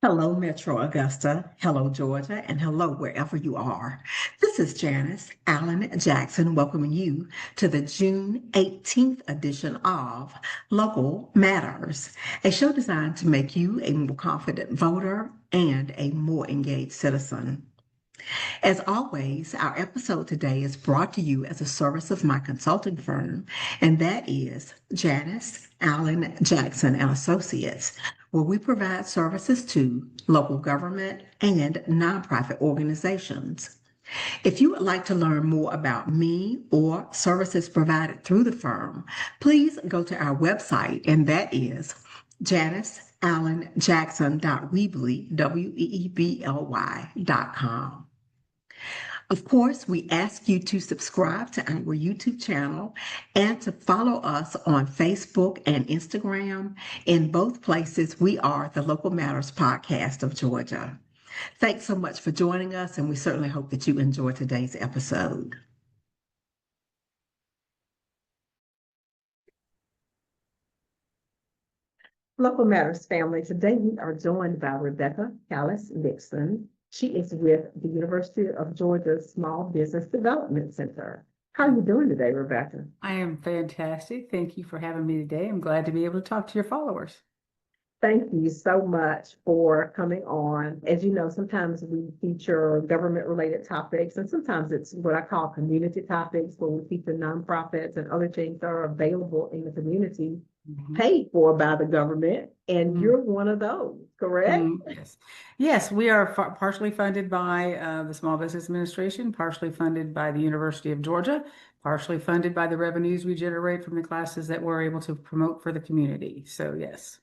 Hello, Metro Augusta. Hello, Georgia. And hello, wherever you are. This is Janice Allen Jackson welcoming you to the June 18th edition of Local Matters, a show designed to make you a more confident voter and a more engaged citizen. As always, our episode today is brought to you as a service of my consulting firm, and that is Janice Allen Jackson and Associates, where we provide services to local government and nonprofit organizations. If you would like to learn more about me or services provided through the firm, please go to our website, and that is janiceallenjackson.weebly.com. Of course, we ask you to subscribe to our YouTube channel and to follow us on Facebook and Instagram. In both places, we are the Local Matters Podcast of Georgia. Thanks so much for joining us, and we certainly hope that you enjoy today's episode. Local Matters family, today we are joined by Rebecca Mixson. She is with the University of Georgia Small Business Development Center. How are you doing today, Rebecca? I am fantastic. Thank you for having me today. I'm glad to be able to talk to your followers. Thank you so much for coming on. As you know, sometimes we feature government-related topics, and sometimes it's what I call community topics, where we feature nonprofits and other things that are available in the community, paid for by the government, and you're one of those, correct? Yes. Yes, we are partially funded by the Small Business Administration, partially funded by the University of Georgia, partially funded by the revenues we generate from the classes that we're able to promote for the community. So yes.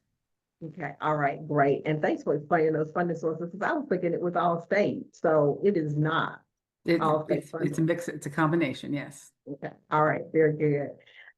Okay, all right, great. And thanks for explaining those funding sources, because I was thinking it was all state, so it is not all state funding. It's a mix, it's a combination, yes. Okay, all right, very good.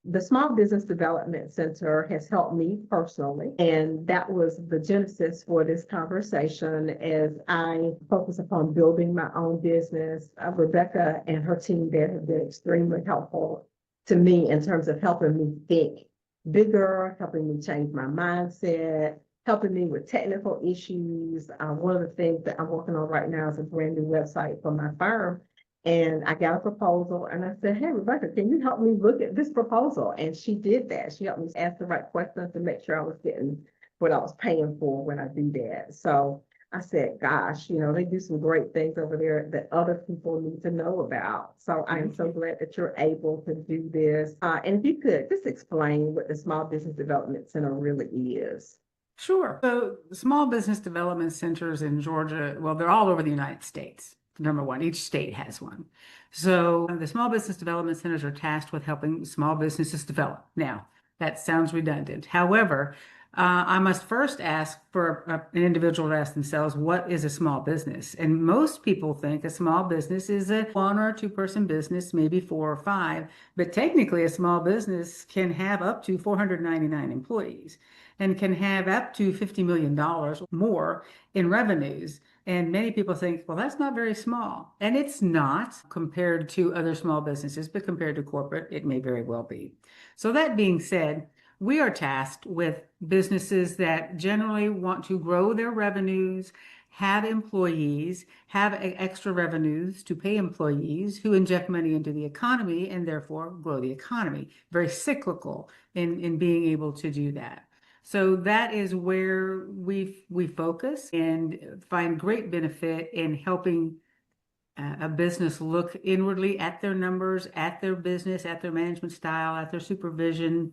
The Small Business Development Center has helped me personally, and that was the genesis for this conversation as I focus upon building my own business. Rebecca and her team there have been extremely helpful to me in terms of helping me think bigger, helping me change my mindset, helping me with technical issues. One of the things that I'm working on right now is a brand new website for my firm. And I got a proposal and I said, hey, Rebecca, can you help me look at this proposal? And she did that. She helped me ask the right questions to make sure I was getting what I was paying for when I do that. So I said, gosh, they do some great things over there that other people need to know about. So I am so glad that you're able to do this. And if you could just explain what the Small Business Development Center really is. Sure. So small business development centers in Georgia, well, they're all over the United States. Number one, each state has one. So the small business development centers are tasked with helping small businesses develop. Now, that sounds redundant. However, I must first ask for an individual to ask themselves, what is a small business? And most people think a small business is a 1 or 2 person business, maybe 4 or 5. But technically, a small business can have up to 499 employees and can have up to $50 million more in revenues. And many people think, well, that's not very small. And it's not compared to other small businesses, but compared to corporate, it may very well be. So that being said, we are tasked with businesses that generally want to grow their revenues, have employees, have extra revenues to pay employees who inject money into the economy and therefore grow the economy. Very cyclical in being able to do that. So that is where we focus and find great benefit in helping a business look inwardly at their numbers, at their business, at their management style, at their supervision,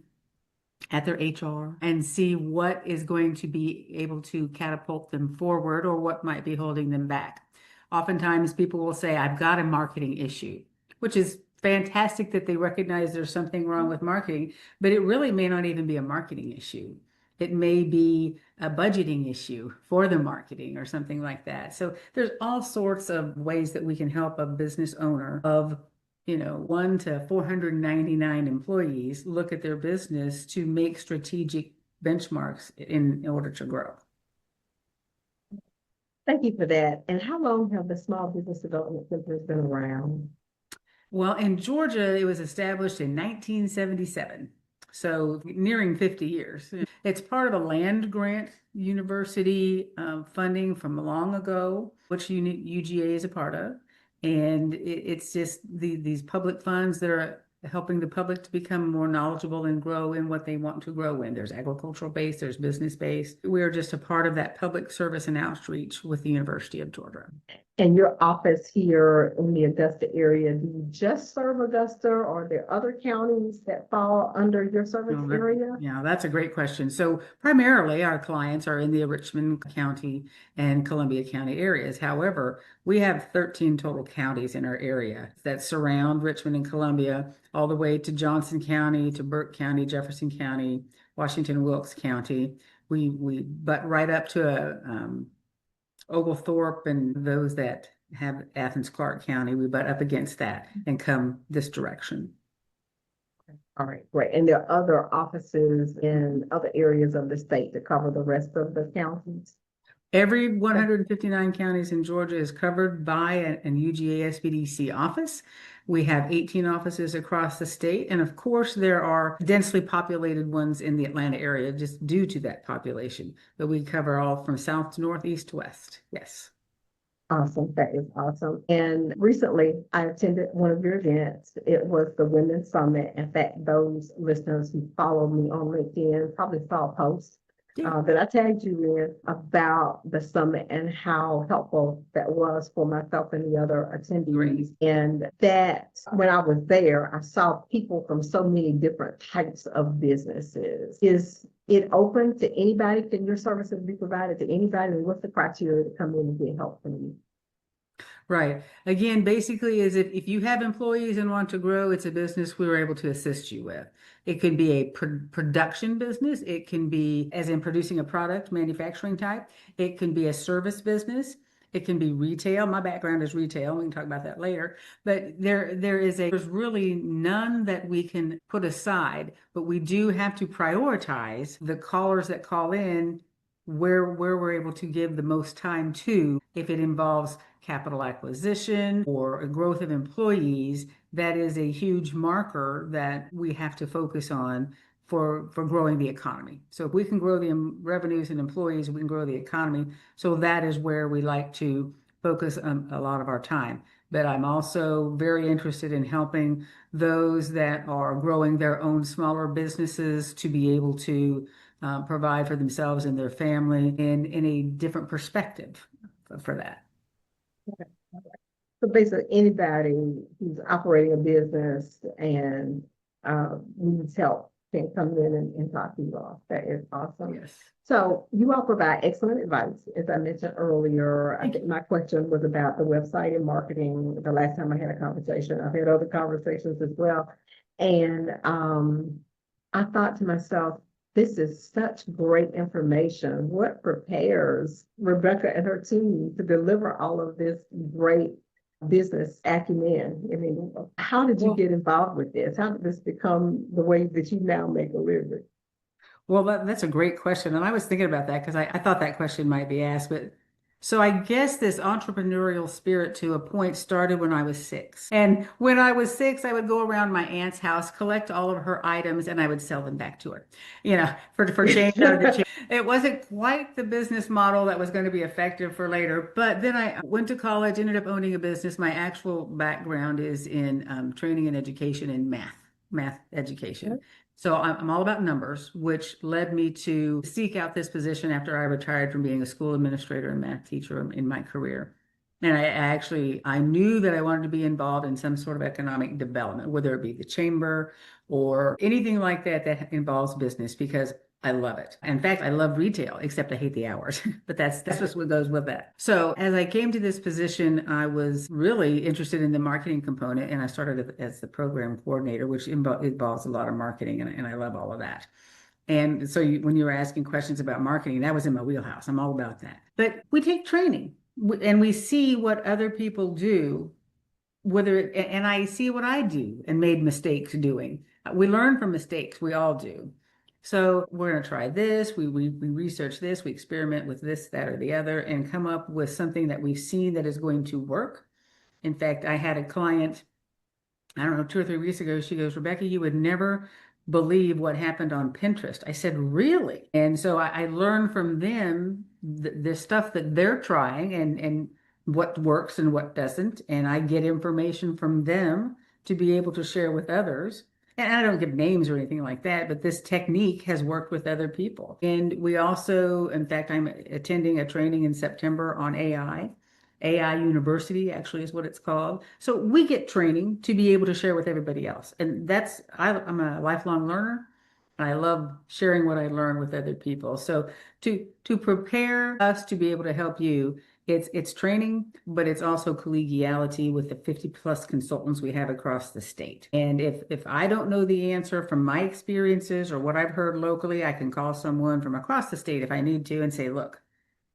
at their HR, and see what is going to be able to catapult them forward or what might be holding them back. Oftentimes people will say, I've got a marketing issue, which is fantastic that they recognize there's something wrong with marketing, but it really may not even be a marketing issue. It may be a budgeting issue for the marketing or something like that. So there's all sorts of ways that we can help a business owner of 1 to 499 employees look at their business to make strategic benchmarks in order to grow. Thank you for that. And how long have the Small Business Development Centers been around? Well, in Georgia, it was established in 1977. So nearing 50 years. It's part of a land grant university funding from long ago, which UGA is a part of. And it's just these public funds that are helping the public to become more knowledgeable and grow in what they want to grow in. There's agricultural based, there's business based. We're just a part of that public service and outreach with the University of Georgia. And your office here in the Augusta area, do you just serve Augusta, or are there other counties that fall under your service area? Yeah, that's a great question. So primarily our clients are in the Richmond County and Columbia County areas. However, we have 13 total counties in our area that surround Richmond and Columbia, all the way to Johnson County, to Burke County, Jefferson County, Washington, Wilkes County. We butt right up to Oglethorpe and those that have Athens, Clarke County. We butt up against that and come this direction. All right, great. And there are other offices in other areas of the state to cover the rest of the counties? Every 159 counties in Georgia is covered by an UGA SBDC office. We have 18 offices across the state. And of course, there are densely populated ones in the Atlanta area just due to that population. But we cover all from south to north, east to west. Yes. Awesome. That is awesome. And recently I attended one of your events. It was the Women's Summit. In fact, those listeners who follow me on LinkedIn probably saw a post that I tagged you in about the summit and how helpful that was for myself and the other attendees. Great. And that when I was there, I saw people from so many different types of businesses. Is it open to anybody? Can your services be provided to anybody? And what's the criteria to come in and get help from you? Right. Again, basically is if you have employees and want to grow, it's a business we were able to assist you with. It could be a production business. It can be as in producing a product, manufacturing type. It can be a service business. It can be retail. My background is retail. We can talk about that later. But there's really none that we can put aside, but we do have to prioritize the callers that call in where we're able to give the most time to. If it involves capital acquisition or a growth of employees, that is a huge marker that we have to focus on for growing the economy. So if we can grow the revenues and employees, we can grow the economy. So that is where we like to focus a lot of our time. But I'm also very interested in helping those that are growing their own smaller businesses to be able to provide for themselves and their family in a different perspective for that. Okay. So basically, anybody who's operating a business and needs help can come in and talk to you all. That is awesome. Yes. So you all provide excellent advice. As I mentioned earlier, I think my question was about the website and marketing. The last time I had a conversation, I've had other conversations as well. And I thought to myself, this is such great information. What prepares Rebecca and her team to deliver all of this great business acumen? I mean, how did you get involved with this? How did this become the way that you now make a living? Well, that's a great question. And I was thinking about that because I thought that question might be asked. But so I guess this entrepreneurial spirit to a point started when I was 6. And when I was 6, I would go around my aunt's house, collect all of her items, and I would sell them back to her, for change out of the change. It wasn't quite the business model that was going to be effective for later. But then I went to college, ended up owning a business. My actual background is in training and education in math education. So I'm all about numbers, which led me to seek out this position after I retired from being a school administrator and math teacher in my career. And I knew that I wanted to be involved in some sort of economic development, whether it be the chamber or anything like that involves business, because I love it. In fact, I love retail, except I hate the hours, but that's just what goes with that. So as I came to this position, I was really interested in the marketing component, and I started as the program coordinator, which involves a lot of marketing, and I love all of that. And so when you were asking questions about marketing, that was in my wheelhouse. I'm all about that. But we take training and we see what other people do, and I see what I do and made mistakes doing. We learn from mistakes. We all do. So we're going to try this. We research this. We experiment with this, that, or the other, and come up with something that we've seen that is going to work. In fact, I had a client, I don't know, 2 or 3 weeks ago. She goes, "Rebecca, you would never believe what happened on Pinterest. I said, really? And so I learned from them the stuff that they're trying and what works and what doesn't. And I get information from them to be able to share with others. And I don't give names or anything like that, but this technique has worked with other people. And we also, in fact, I'm attending a training in September on AI. AI University actually is what it's called. So we get training to be able to share with everybody else. And I'm a lifelong learner and I love sharing what I learn with other people. So to prepare us to be able to help you, it's training, but it's also collegiality with the 50 plus consultants we have across the state. And if I don't know the answer from my experiences or what I've heard locally, I can call someone from across the state if I need to and say, look,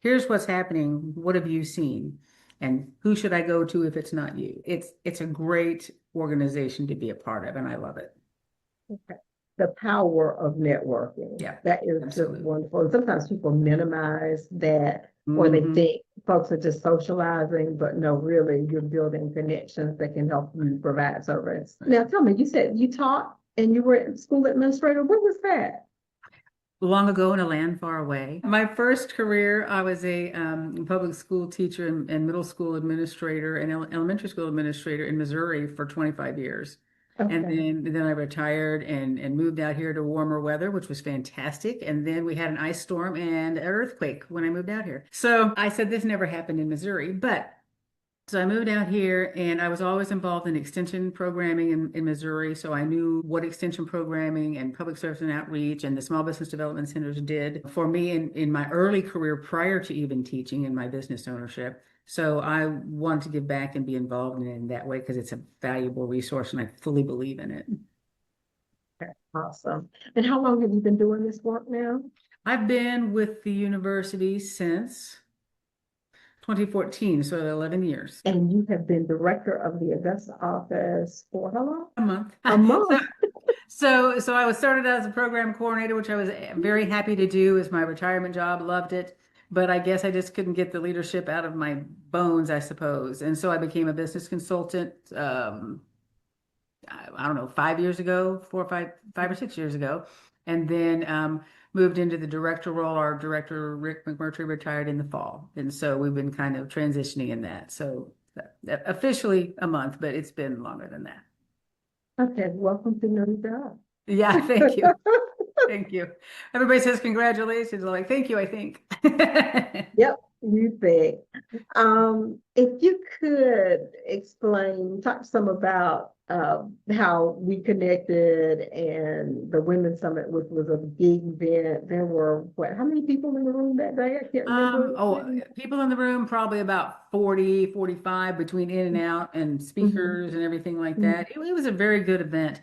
here's what's happening. What have you seen? And who should I go to if it's not you? It's a great organization to be a part of, and I love it. Okay. The power of networking. Yeah, that is absolutely. just wonderful. And sometimes people minimize that, or they think folks are just socializing, but no, really, you're building connections that can help you provide service. Now, tell me, you said you taught and you were a school administrator. What was that? Long ago in a land far away. My first career, I was a public school teacher and middle school administrator and elementary school administrator in Missouri for 25 years. And Okay. then I retired and moved out here to warmer weather, which was fantastic. And then we had an ice storm and an earthquake when I moved out here. So I said this never happened in Missouri, but so I moved out here and I was always involved in extension programming in Missouri. So I knew what extension programming and public service and outreach and the small business development centers did for me in my early career prior to even teaching in my business ownership. So I wanted to give back and be involved in it in that way because it's a valuable resource and I fully believe in it. Okay, awesome. And how long have you been doing this work now? I've been with the university since 2014, so 11 years. And you have been director of the Augusta office for how long? A month. A month. So I was started out as a program coordinator, which I was very happy to do as my retirement job, loved it. But I guess I just couldn't get the leadership out of my bones, I suppose. And so I became a business consultant, I don't know, 5 years ago, 5 or 6 years ago. And then moved into the director role. Our director, Rick McMurtry, retired in the fall. And so we've been kind of transitioning in that. So officially a month, but it's been longer than that. Okay, welcome to your new job. Yeah, thank you. Thank you. Everybody says congratulations. I'm like, thank you, I think. Yep, you think. If you could explain, talk some about how we connected and the Women's Summit, which was a big event. There were how many people in the room that day? I can't remember. People in the room, probably about 40, 45 between in and out and speakers and everything like that. It was a very good event.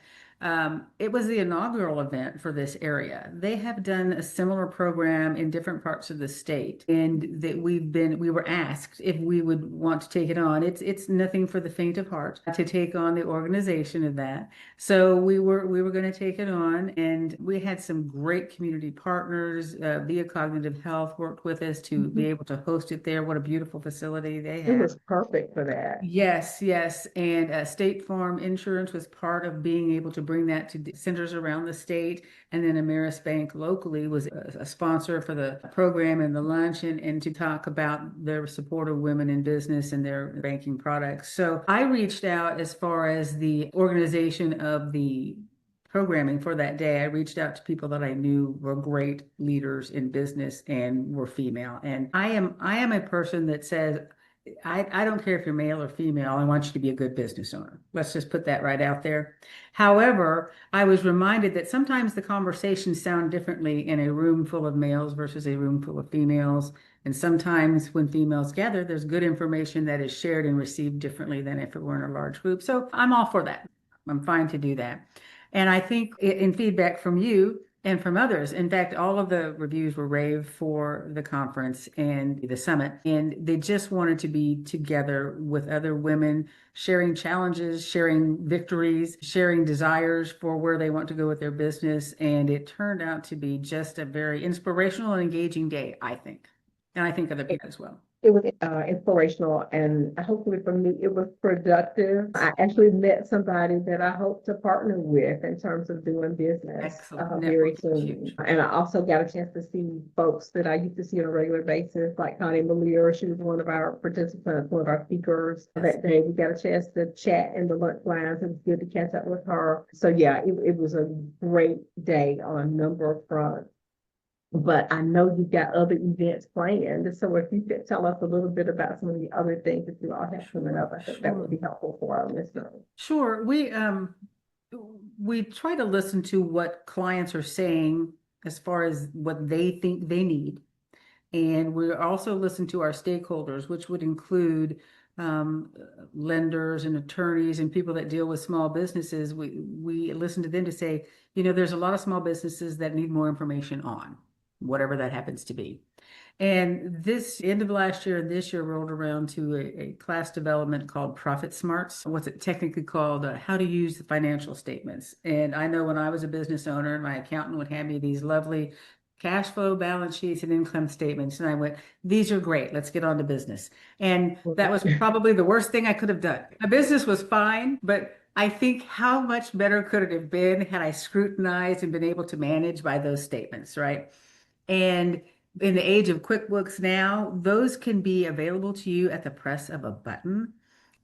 It was the inaugural event for this area. They have done a similar program in different parts of the state, and that we were asked if we would want to take it on. It's nothing for the faint of heart to take on the organization of that. So we were going to take it on, and we had some great community partners. Via Cognitive Health worked with us to be able to host it there. What a beautiful facility they have. It was perfect for that. Yes, yes. And State Farm Insurance was part of being able to bring that to centers around the state. And then Ameris Bank locally was a sponsor for the program and the lunch and to talk about their support of women in business and their banking products. So I reached out as far as the organization of the programming for that day. I reached out to people that I knew were great leaders in business and were female. And I am a person that says, I don't care if you're male or female. I want you to be a good business owner. Let's just put that right out there. However, I was reminded that sometimes the conversations sound differently in a room full of males versus a room full of females. And sometimes when females gather, there's good information that is shared and received differently than if it were in a large group. So I'm all for that. I'm fine to do that. And I think in feedback from you, and from others. In fact, all of the reviews were rave for the conference and the summit. And they just wanted to be together with other women, sharing challenges, sharing victories, sharing desires for where they want to go with their business. And it turned out to be just a very inspirational and engaging day, I think. And I think other people as well. It was inspirational, and hopefully for me, it was productive. I actually met somebody that I hope to partner with in terms of doing business Excellent. very Networking is soon. huge. And I also got a chance to see folks that I used to see on a regular basis, like Connie Malier. She was one of our participants, one of our speakers that day. We got a chance to chat in the lunch lines. It was good to catch up with her. So yeah, it was a great day on a number of fronts. But I know you've got other events planned. So if you could tell us a little bit about some of the other things that you all have coming up, I think that would be helpful for our listeners. Sure. We try to listen to what clients are saying as far as what they think they need. And we also listen to our stakeholders, which would include lenders and attorneys and people that deal with small businesses. We listen to them to say, there's a lot of small businesses that need more information on whatever that happens to be. And this end of last year and this year rolled around to a class development called Profit Smarts. What's it technically called? How to use the financial statements. And I know when I was a business owner, my accountant would hand me these lovely cash flow balance sheets and income statements. And I went, these are great. Let's get on to business. And that was probably the worst thing I could have done. My business was fine, but I think how much better could it have been had I scrutinized and been able to manage by those statements, right? And in the age of QuickBooks now, those can be available to you at the press of a button.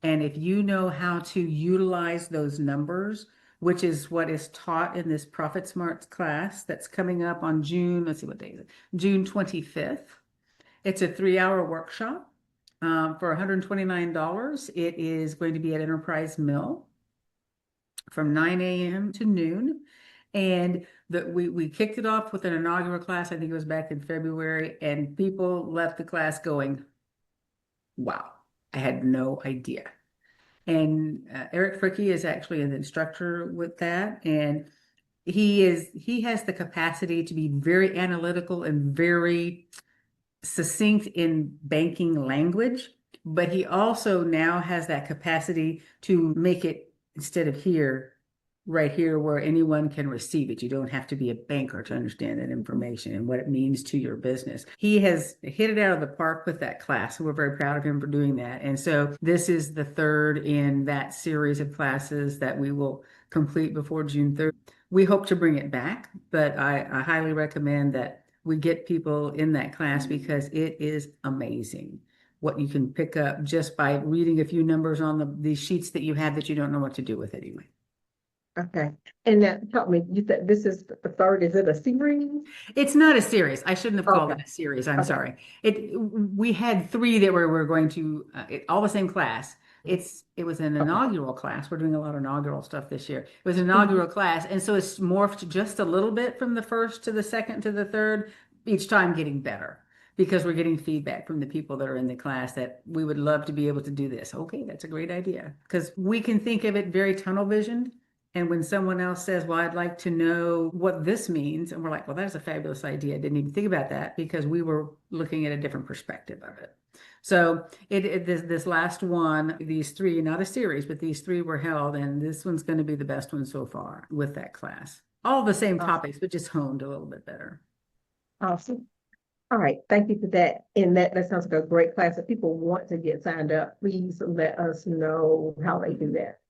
And if you know how to utilize those numbers, which is what is taught in this Profit Smarts class that's coming up on let's see what day is it? June 25th. It's a 3-hour workshop for $129. It is going to be at Enterprise Mill from 9 a.m. to noon. And we kicked it off with an inaugural class. I think it was back in February, and people left the class going, wow, I had no idea. And Eric Fricky is actually an instructor with that. And he has the capacity to be very analytical and very succinct in banking language, but he also now has that capacity to make it, instead of right here where anyone can receive it. You don't have to be a banker to understand that information and what it means to your business. He has hit it out of the park with that class. We're very proud of him for doing that. And so this is the third in that series of classes that we will complete before June 3rd. We hope to bring it back, but I highly recommend that we get people in that class because it is amazing what you can pick up just by reading a few numbers on these sheets that you have that you don't know what to do with anyway. Okay. And that help me. You said this is the third. Is it a series? It's not a series. I shouldn't have called Okay. it a series. I'm Okay. sorry. We had 3 that were going to all the same class. It was an inaugural class. We're doing a lot of inaugural stuff this year. It was an inaugural class, and so it's morphed just a little bit from the first to the second to the third, each time getting better because we're getting feedback from the people that are in the class that we would love to be able to do this. Okay, that's a great idea because we can think of it very tunnel visioned. And when someone else says, well, I'd like to know what this means, and we're like, well, that's a fabulous idea. I didn't even think about that because we were looking at a different perspective of it. So this last one, these 3, not a series, but these 3 were held, and this one's going to be the best one so far with that class. All the same topics, but just honed a little bit better. Awesome. All right. Thank you for that. And that sounds like a great class. If people want to get signed up, please let us know how they do that.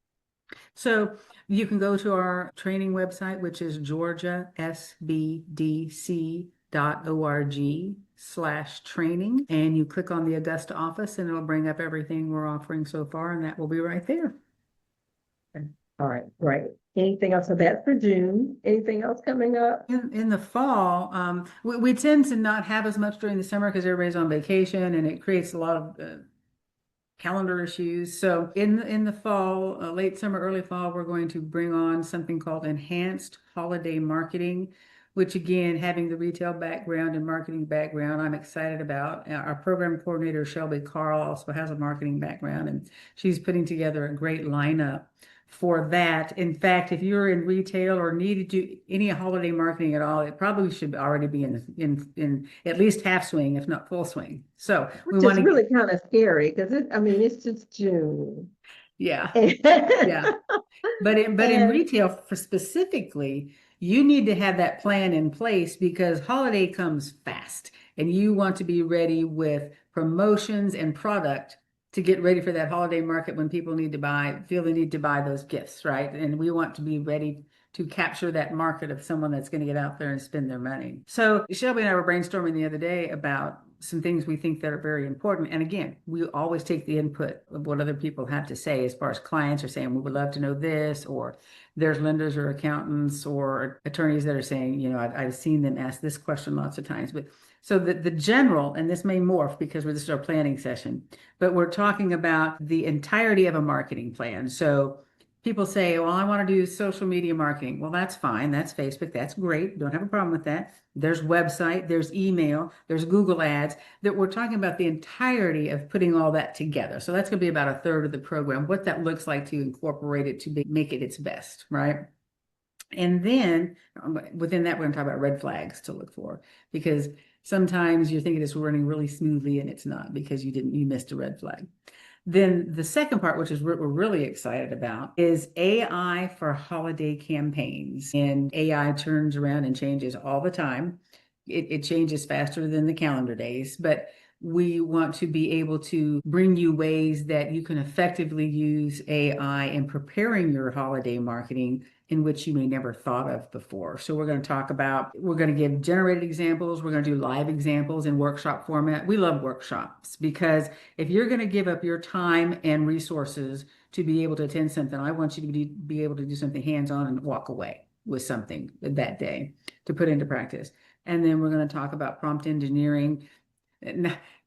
So you can go to our training website, which is georgiasbdc.org/training, and you click on the Augusta office and it'll bring up everything we're offering so far, and that will be right there. Okay. All right, great. Anything else? So that's for June. Anything else coming up? In the fall, we tend to not have as much during the summer because everybody's on vacation and it creates a lot of calendar issues. So in the fall, late summer, early fall, we're going to bring on something called enhanced holiday marketing, which again, having the retail background and marketing background, I'm excited about. Our program coordinator, Shelby Carl, also has a marketing background, and she's putting together a great lineup for that. In fact, if you're in retail or need to do any holiday marketing at all, it probably should already be in at least half swing, if not full swing. So Which is really kind of scary because it's just June. Yeah. Yeah. But in retail specifically, you need to have that plan in place because holiday comes fast. and you want to be ready with promotions and product to get ready for that holiday market when people feel the need to buy those gifts, right? And we want to be ready to capture that market of someone that's going to get out there and spend their money. So Shelby and I were brainstorming the other day about some things we think that are very important. And again, we always take the input of what other people have to say as far as clients are saying, we would love to know this, or there's lenders or accountants or attorneys that are saying, I've seen them ask this question lots of times. But so the general, and this may morph because this is our planning session, but we're talking about the entirety of a marketing plan. So people say, well, I want to do social media marketing. Well, that's fine. That's Facebook. That's great. Don't have a problem with that. There's website, there's email, there's Google ads. That we're talking about the entirety of putting all that together. So that's going to be about a third of the program, what that looks like to incorporate it to make it its best, right? And then within that, we're going to talk about red flags to look for, because sometimes you're thinking it's running really smoothly and it's not, because you missed a red flag. Then the second part, which is what we're really excited about, is AI for holiday campaigns. And AI turns around and changes all the time. It changes faster than the calendar days, but we want to be able to bring you ways that you can effectively use AI in preparing your holiday marketing in which you may never thought of before. So we're going to give generated examples. We're going to do live examples in workshop format. We love workshops because if you're going to give up your time and resources to be able to attend something, I want you to be able to do something hands-on and walk away with something that day to put into practice. And then we're going to talk about prompt engineering.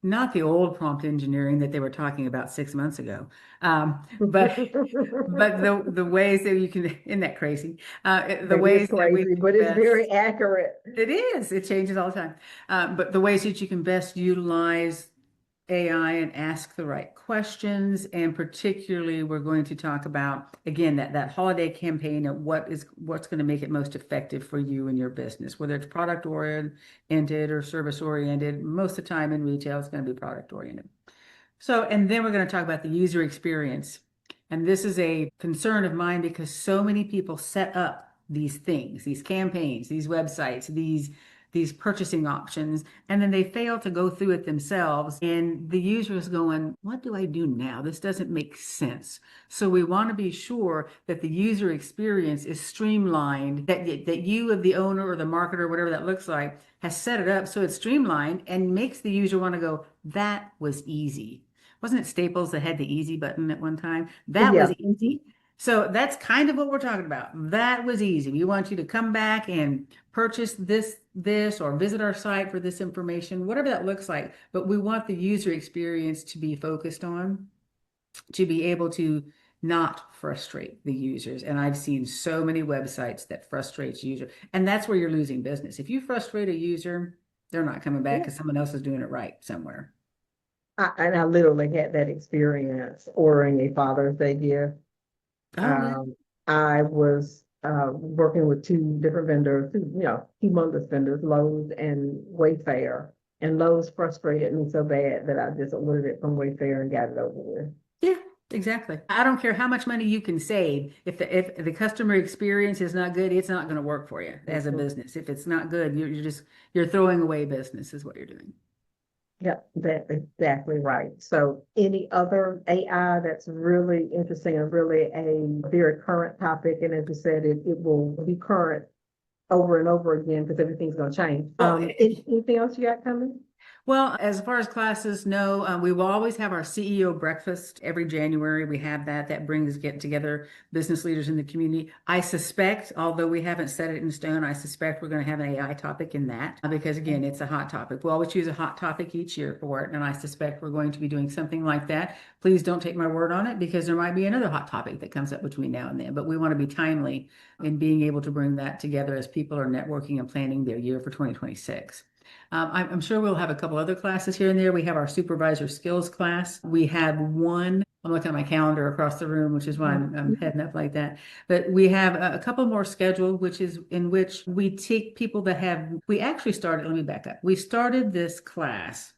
Not the old prompt engineering that they were talking about 6 months ago, but the ways that you can, isn't that crazy? The ways that we but it's very accurate. It is. It changes all the time. But the ways that you can best utilize AI and ask the right questions. And particularly, we're going to talk about, again, that holiday campaign and what's going to make it most effective for you and your business, whether it's product oriented or service oriented. Most of the time in retail, it's going to be product oriented. So, and then we're going to talk about the user experience. And this is a concern of mine because so many people set up these things, these campaigns, these websites, these purchasing options, and then they fail to go through it themselves. And the user is going, what do I do now? This doesn't make sense. So we want to be sure that the user experience is streamlined, that you, of the owner or the marketer, whatever that looks like, has set it up so it's streamlined and makes the user want to go, that was easy. Wasn't it Staples that had the easy button at one time? That was easy. So that's kind of what we're talking about. That was easy. We want you to come back and purchase this, or visit our site for this information, whatever that looks like. But we want the user experience to be focused on, to be able to not frustrate the users. And I've seen so many websites that frustrates users. And that's where you're losing business. If you frustrate a user, they're not coming back because someone else is doing it right somewhere. I literally had that experience ordering a Father's Day gift. I was working with two different vendors, humongous vendors, Lowe's and Wayfair. And Lowe's frustrated me so bad that I just ordered it from Wayfair and got it over with. Yeah, exactly. I don't care how much money you can save. If the customer experience is not good, it's not going to work for you as a business. If it's not good, you're throwing away business is what you're doing. Yeah, that's exactly right. So any other AI that's really interesting and really a very current topic, and as you said, it will be current over and over again because everything's going to change. Anything else you got coming? Well, as far as classes, no, we will always have our CEO breakfast every January. We have that get together business leaders in the community. I suspect, although we haven't set it in stone, I suspect we're going to have an AI topic in that because again, it's a hot topic. We always choose a hot topic each year for it. And I suspect we're going to be doing something like that. Please don't take my word on it because there might be another hot topic that comes up between now and then, but we want to be timely in being able to bring that together as people are networking and planning their year for 2026. I'm sure we'll have a couple other classes here and there. We have our supervisor skills class. We have one, I'm looking at my calendar across the room, which is why I'm heading up like that. But we have a couple more scheduled, which is in which we take people that we actually started, let me back up. We started this class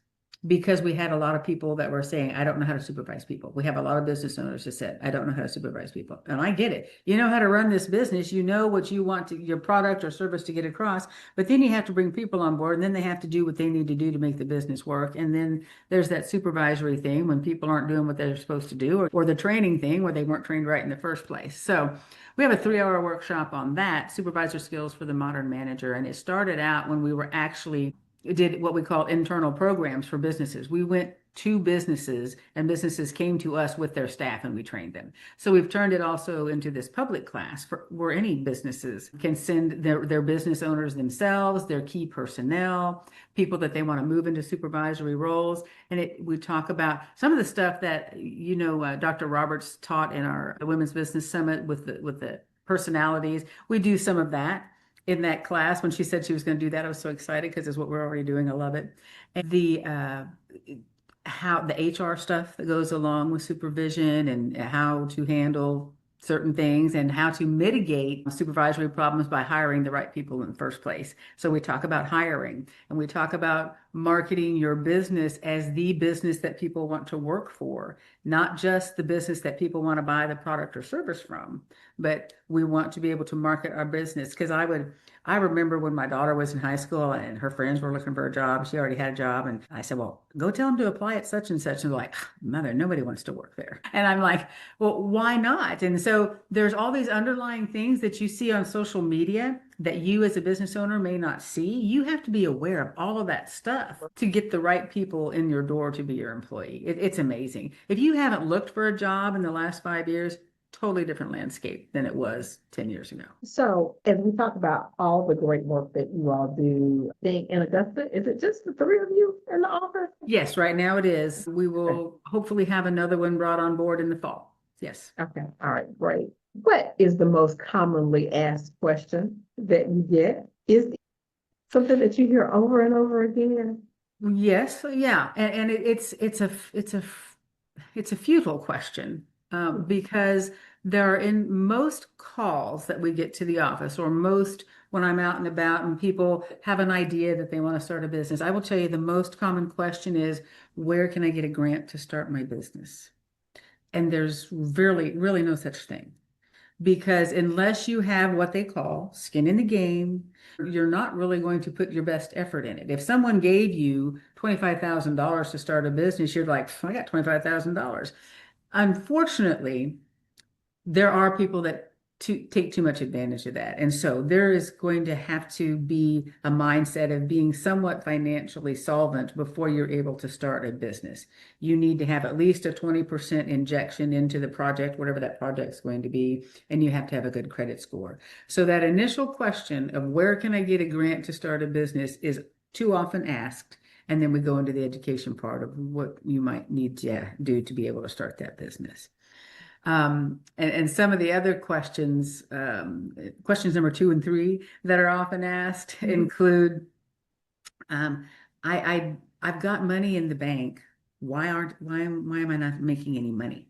because we had a lot of people that were saying, I don't know how to supervise people. We have a lot of business owners that said, I don't know how to supervise people. And I get it. You know how to run this business, you know what you want to, your product or service to get across, but then you have to bring people on board and then they have to do what they need to do to make the business work. And then there's that supervisory thing when people aren't doing what they're supposed to do, or the training thing where they weren't trained right in the first place. So we have a 3-hour workshop on that, supervisor skills for the modern manager. And it started out when we were actually did what we call internal programs for businesses. We went to businesses and businesses came to us with their staff and we trained them. So we've turned it also into this public class for where any businesses can send their business owners themselves, their key personnel, people that they want to move into supervisory roles. And we talk about some of the stuff that, Dr. Roberts taught in our Women's Business Summit with the personalities. We do some of that in that class. When she said she was going to do that, I was so excited because it's what we're already doing. I love it. And how the HR stuff that goes along with supervision and how to handle certain things and how to mitigate supervisory problems by hiring the right people in the first place. So we talk about hiring and we talk about marketing your business as the business that people want to work for, not just the business that people want to buy the product or service from, but we want to be able to market our business. Because I remember when my daughter was in high school and her friends were looking for a job. She already had a job. And I said, well, go tell them to apply at such and such. And they're like, mother, nobody wants to work there. And I'm like, well, why not? And so there's all these underlying things that you see on social media that you as a business owner may not see. You have to be aware of all of that stuff to get the right people in your door to be your employee. It's amazing. If you haven't looked for a job in the last 5 years, totally different landscape than it was 10 years ago. So as we talk about all the great work that you all do, being in Augusta, is it just the three of you in the office? Yes, right now it is. We will hopefully have another one brought on board in the fall. Yes. Okay. All right. Great. What is the most commonly asked question that you get? Is it something that you hear over and over again? Yes. Yeah. And it's a futile question. Because there are in most calls that we get to the office or most when I'm out and about and people have an idea that they want to start a business, I will tell you the most common question is, where can I get a grant to start my business? And there's really no such thing. Because unless you have what they call skin in the game, you're not really going to put your best effort in it. If someone gave you $25,000 to start a business, you're like, I got $25,000. Unfortunately, there are people that take too much advantage of that. And so there is going to have to be a mindset of being somewhat financially solvent before you're able to start a business. You need to have at least a 20% injection into the project, whatever that project's going to be, and you have to have a good credit score. So that initial question of where can I get a grant to start a business is too often asked. And then we go into the education part of what you might need to do to be able to start that business. And some of the other questions, questions number 2 and 3 that are often asked include, I've got money in the bank. Why am I not making any money?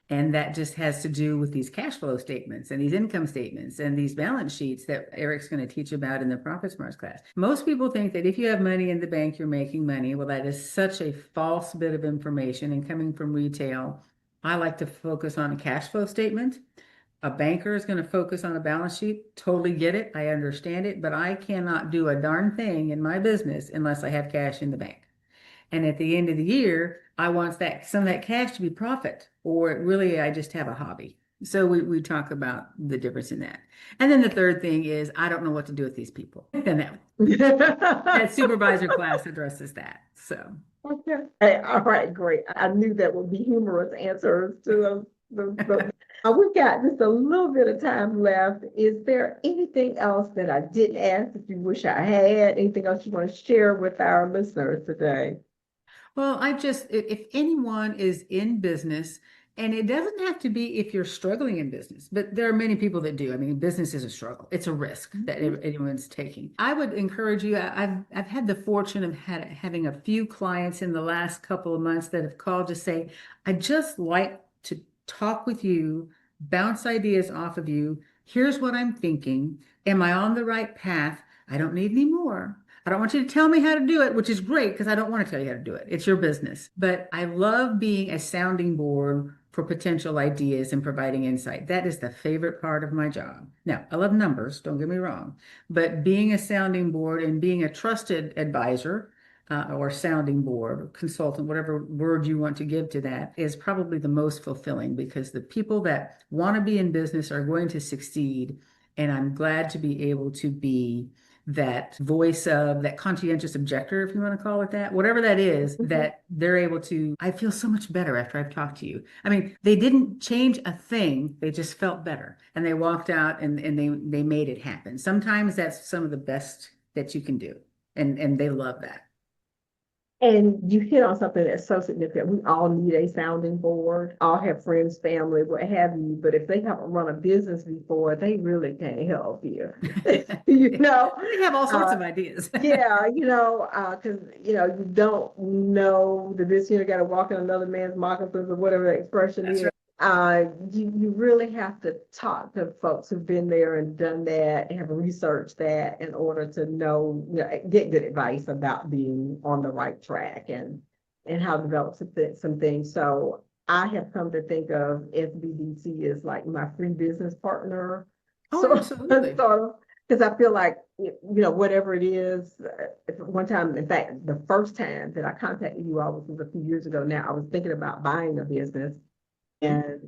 And that just has to do with these cash flow statements and these income statements and these balance sheets that Eric's going to teach about in the Profit Smarts class. Most people think that if you have money in the bank, you're making money. Well, that is such a false bit of information. And coming from retail, I like to focus on a cash flow statement. A banker is going to focus on a balance sheet. Totally get it. I understand it. But I cannot do a darn thing in my business unless I have cash in the bank. And at the end of the year, I want some of that cash to be profit, or really I just have a hobby. So we talk about the difference in that. And then the third thing is, I don't know what to do with these people. And that supervisor class addresses that. So. Okay. Hey, all right, great. I knew that would be humorous answers to those. We've got just a little bit of time left. Is there anything else that I didn't ask that you wish I had? Anything else you want to share with our listeners today? Well, if anyone is in business, and it doesn't have to be if you're struggling in business, but there are many people that do. I mean, business is a struggle. It's a risk that anyone's taking. I would encourage you. I've had the fortune of having a few clients in the last couple of months that have called to say, I'd just like to talk with you, bounce ideas off of you. Here's what I'm thinking. Am I on the right path? I don't need any more. I don't want you to tell me how to do it, which is great because I don't want to tell you how to do it. It's your business. But I love being a sounding board for potential ideas and providing insight. That is the favorite part of my job. Now, I love numbers, don't get me wrong, but being a sounding board and being a trusted advisor or sounding board, consultant, whatever word you want to give to that, is probably the most fulfilling because the people that want to be in business are going to succeed. And I'm glad to be able to be that voice of that conscientious objector, if you want to call it that, whatever that is, that they're able to. I feel so much better after I've talked to you. I mean, they didn't change a thing, they just felt better. And they walked out and they made it happen. Sometimes that's some of the best that you can do. And they love that. And you hit on something that's so significant. We all need a sounding board, all have friends, family, what have you. But if they haven't run a business before, they really can't help you. You know, They have all sorts of ideas. yeah, because you don't know the business. You got to walk in another man's moccasins or whatever the expression That's is. right. You really have to talk to folks who've been there and done that, and have researched that in order to know, get good advice about being on the right track and how to develop some things. So I have come to think of SBDC as like my free business partner. Oh, absolutely. Sort of, because I feel like, whatever it is, one time, in fact, the first time that I contacted you all was a few years ago now, I was thinking about buying a business. And,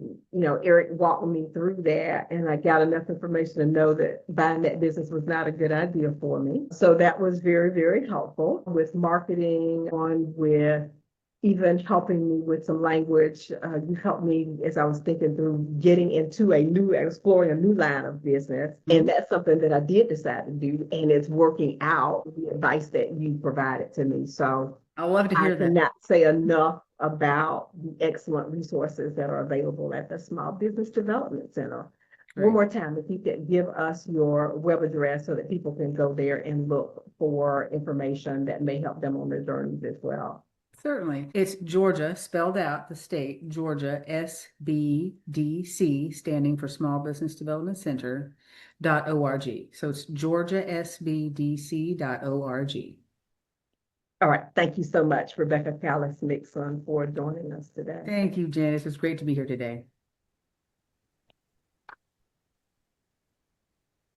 Eric walked me through that, and I got enough information to know that buying that business was not a good idea for me. So that was very, very helpful with marketing, on with even helping me with some language. You helped me as I was thinking through getting into exploring a new line of business. And that's something that I did decide to do, and it's working out, the advice that you provided to me. So I love to hear that. I cannot say enough about the excellent resources that are available at the Small Business Development Center. Great. One more time, if you could give us your web address so that people can go there and look for information that may help them on their journeys as well. Certainly. It's Georgia, spelled out, the state, Georgia, SBDC, standing for Small Business Development Center, .org. So it's georgiasbdc.org. All right. Thank you so much, Rebecca Mixson, for joining us today. Thank you, Janice. It's great to be here today.